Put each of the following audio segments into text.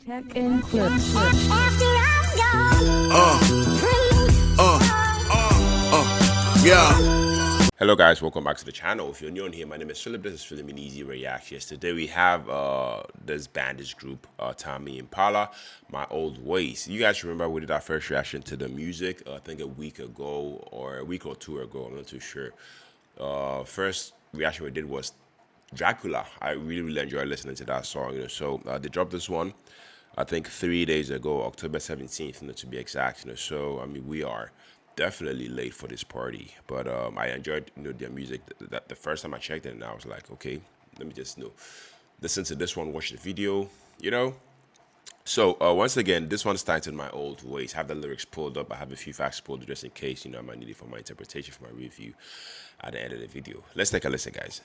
Tech and clips. Yeah. Hello guys, welcome back to the channel. If you're new on here, my name is Philip. This is Philiminizzyvlogs. Today we have this band, this group, Tame Impala, My Old Ways. You guys remember we did our first reaction to the music, I think a week ago or a week or two ago, I'm not too sure. First reaction we did was Dracula. I really enjoyed listening to that song. So they dropped this one, I think 3 days ago, October 17th, to be exact. So I mean, we are definitely late for this party, but I enjoyed their music. That the first time I checked it, and I was like, okay, let me just listen to this one, watch the video. So once again, this one's titled My Old Ways. I have the lyrics pulled up. I have a few facts pulled up just in case I might need it for my interpretation, for my review at the end of the video. Let's take a listen, guys.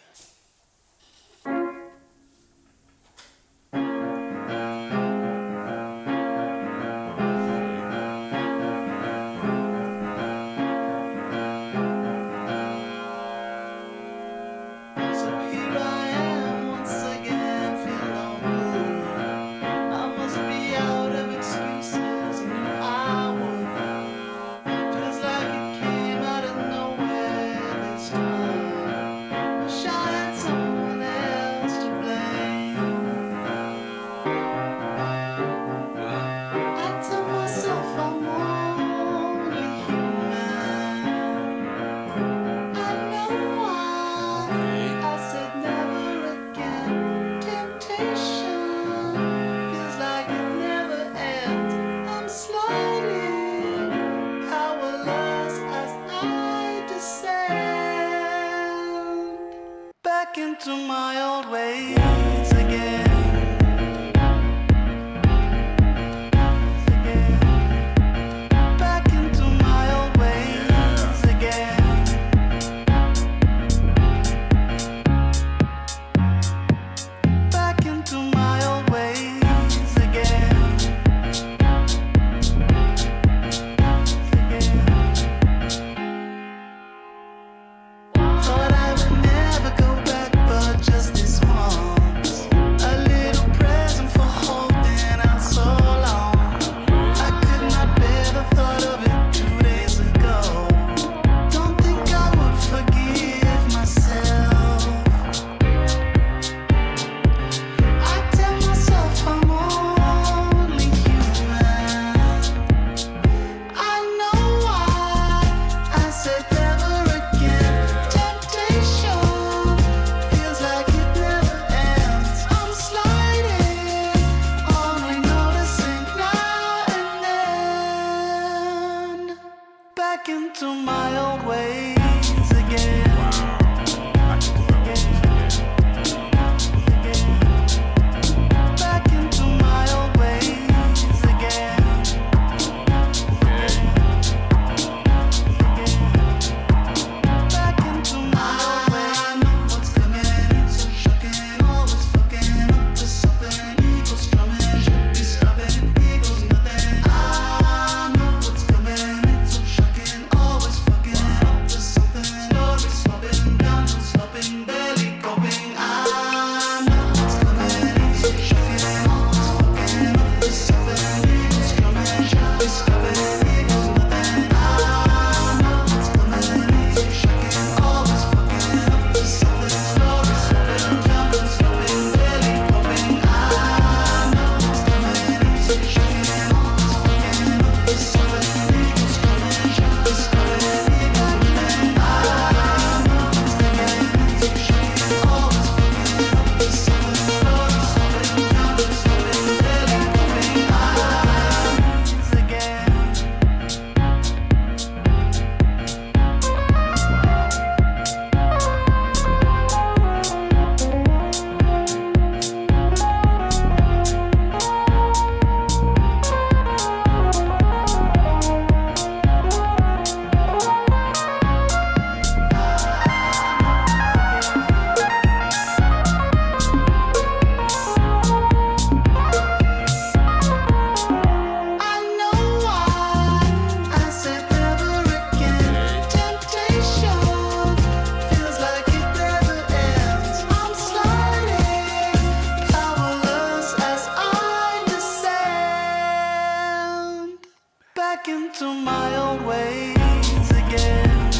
into my old ways again.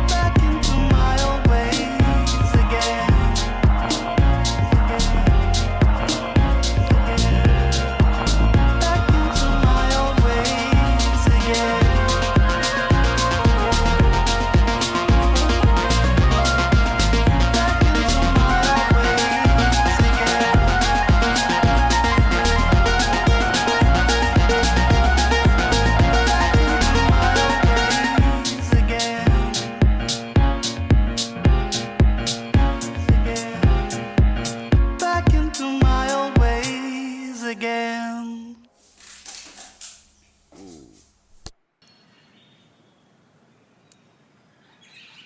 Back into my old ways again. Back into my old ways again. Back into my old ways again. Back into my old ways again.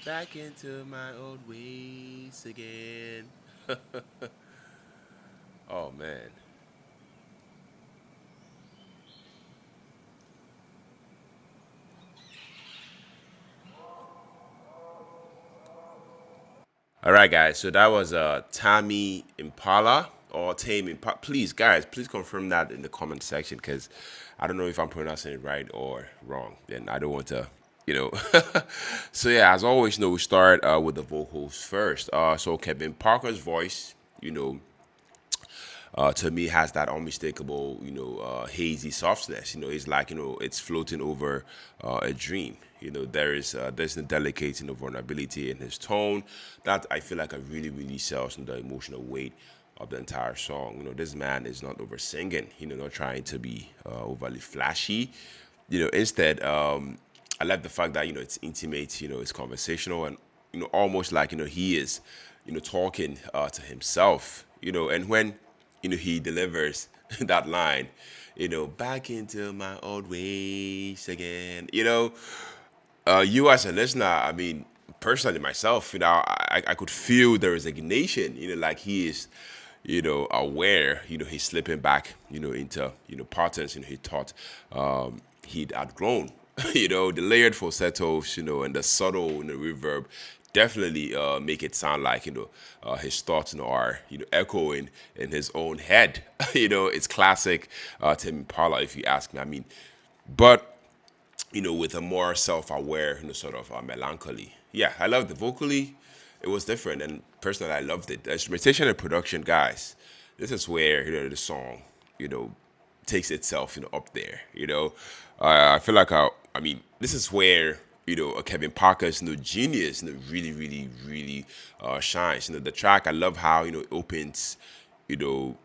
Back into my old ways again. Oh man. All right, guys. So that was Tame Impala or Tame Impala. Please, guys, please confirm that in the comment section because I don't know if I'm pronouncing it right or wrong. Then I don't want to, you know. So yeah, as always, we start with the vocals first. So Kevin Parker's voice, to me has that unmistakable, hazy softness. It's like it's floating over a dream. There's a delicate, vulnerability in his tone that I feel like I really sells the emotional weight of the entire song. This man is not over singing. Not trying to be overly flashy. Instead, I like the fact that it's intimate. It's conversational and almost like he is talking to himself. And when he delivers that line, back into my old ways again. You as a listener, I mean, personally myself, I could feel the resignation, like he is, aware, he's slipping back, into, patterns, he thought he'd outgrown. The layered falsettos, and the subtle, reverb definitely make it sound like his thoughts are echoing in his own head. It's classic Tame Impala, if you ask me. I mean, but with a more self-aware sort of melancholy. Yeah, I loved it vocally. It was different, and personally, I loved it. The instrumentation and production, guys. This is where the song takes itself up there. I feel like I mean, this is where Kevin Parker's genius really shines. The track, I love how it opens. You know,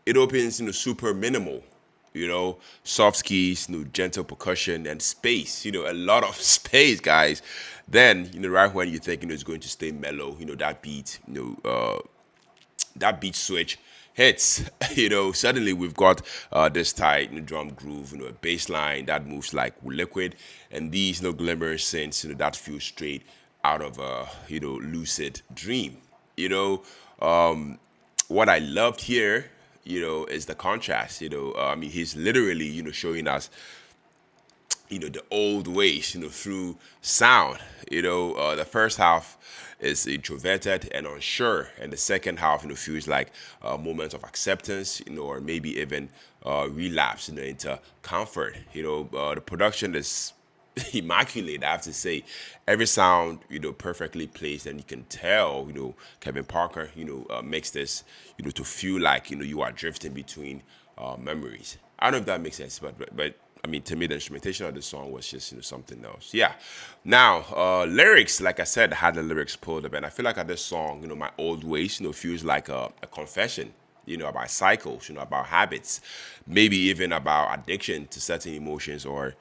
it opens super minimal. Soft keys, gentle percussion and space. A lot of space, guys. Then right when you think it's going to stay mellow, that beat, that beat switch hits. Suddenly we've got this tight drum groove, a bass line that moves like liquid, and these glimmer synths, that feel straight out of a lucid dream. What I loved here, is the contrast. I mean, he's literally, showing us, the old ways, through sound. The first half is introverted and unsure, and the second half, feels like a moment of acceptance, or maybe even relapse, into comfort. The production is immaculate, I have to say. Every sound, perfectly placed, and you can tell, Kevin Parker, makes this, to feel like, you are drifting between memories. I don't know if that makes sense, but I mean, to me, the instrumentation of the song was just, something else. Yeah. Now, lyrics, like I said, I had the lyrics pulled up, and I feel like at this song, my old ways, feels like a confession, about cycles, about habits, maybe even about addiction to certain emotions or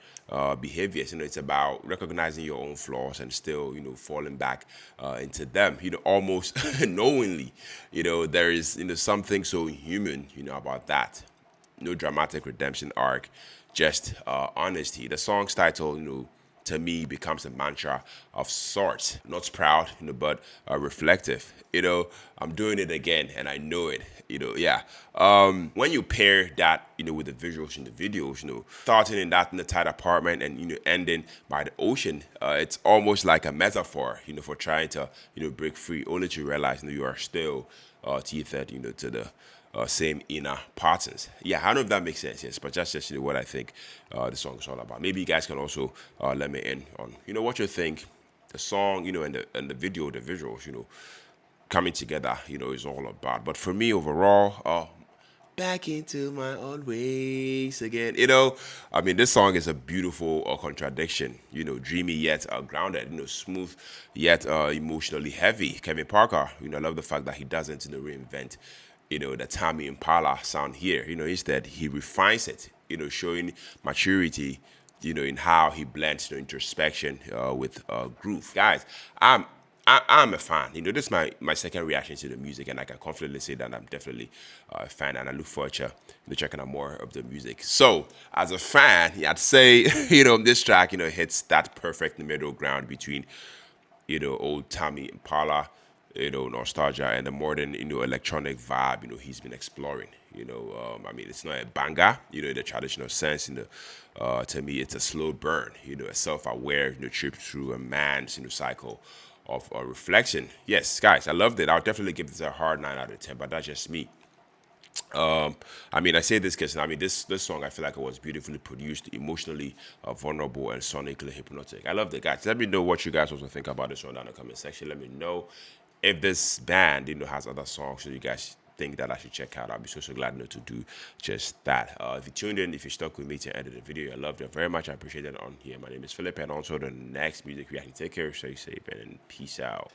behaviors. It's about recognizing your own flaws and still, falling back into them, almost knowingly. There is, something so human, about that. No dramatic redemption arc, just honesty. The song's title, to me becomes a mantra of sorts. Not proud, but reflective. I'm doing it again, and I know it. Yeah. When you pair that, with the visuals in the videos, starting in the tight apartment and ending by the ocean, it's almost like a metaphor, for trying to break free, only to realize you are still tethered, to the same inner patterns. Yeah, I don't know if that makes sense, yes, but that's just what I think the song is all about. Maybe you guys can also let me in on, what you think the song, and the video, the visuals, coming together, is all about. But for me overall, back into my own ways again. I mean, this song is a beautiful contradiction. Dreamy yet grounded. Smooth yet emotionally heavy. Kevin Parker. I love the fact that he doesn't reinvent, the Tame Impala sound here. Instead he refines it. Showing maturity. In how he blends introspection with groove. Guys, I'm a fan. This is my second reaction to the music, and I can confidently say that I'm definitely a fan, and I look forward to checking out more of the music. So, as a fan, yeah, I'd say this track hits that perfect middle ground between old Tame Impala, nostalgia, and the modern electronic vibe he's been exploring. I mean, it's not a banger, in the traditional sense. To me, it's a slow burn. A self-aware trip through a man's cycle of reflection. Yes, guys, I loved it. I'll definitely give this a hard 9 out of 10, but that's just me. I mean, I say this because this song I feel like it was beautifully produced, emotionally vulnerable, and sonically hypnotic. I love it, guys. Let me know what you guys also think about this one down in the comment section. Let me know if this band has other songs that you guys think that I should check out. I'll be so glad to do just that. If you tuned in, if you stuck with me to the end of the video, I loved it very much. I appreciate it on here. My name is Philip, and also the next music reaction. Take care, stay safe, and peace out.